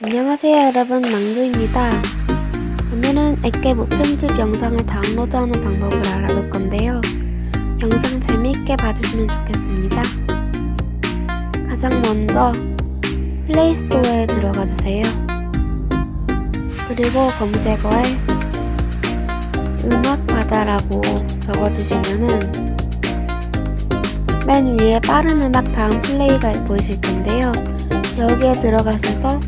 안녕하세요 여러분, 망두입니다. 오늘은 액괴 무편집 영상을 다운로드하는 방법을 알아볼 건데요. 영상 재미있게 봐주시면 좋겠습니다. 가장 먼저 플레이스토어에 들어가주세요. 그리고 검색어에 음악바다라고 적어주시면은 맨 위에 빠른 음악 다음 플레이가 보이실 텐데요. 여기에 들어가셔서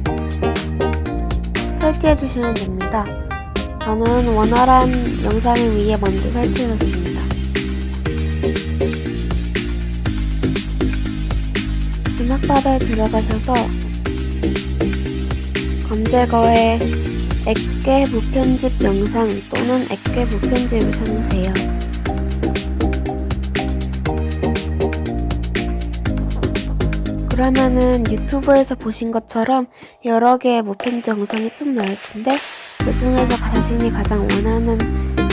설치해 주시면 됩니다. 저는 원활한 영상을 위해 먼저 설치해줬습니다. 음악바다에 들어가셔서 검색어에 액괴 무편집 영상 또는 액괴 무편집을 쳐주세요. 그러면은 유튜브에서 보신 것처럼 여러 개의 무편집 영상이 쭉 나올 텐데 그 중에서 자신이 가장 원하는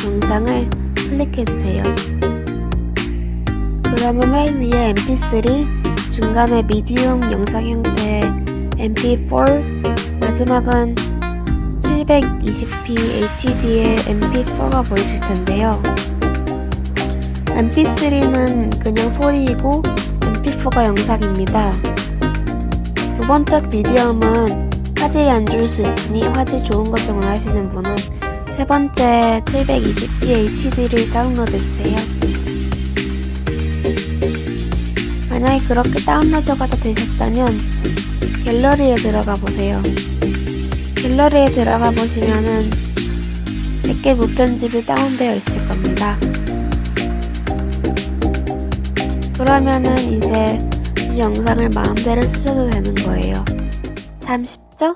영상을 클릭해주세요. 그러면 맨 위에 mp3, 중간에 미디움 영상 형태의 mp4, 마지막은 720p HD의 mp4가 보이실 텐데요. mp3는 그냥 소리이고 mp4가 영상입니다. 두 번째 미디엄은 화질이 안 좋을 수 있으니 화질 좋은 것을 원하시는 분은 세 번째 720p HD를 다운로드해주세요. 만약에 그렇게 다운로드가 다 되셨다면 갤러리에 들어가 보세요. 갤러리에 들어가 보시면은 액괴 무편집이 다운되어 있을 겁니다. 그러면은 이제 이 영상을 마음대로 쓰셔도 되는 거예요. 참 쉽죠?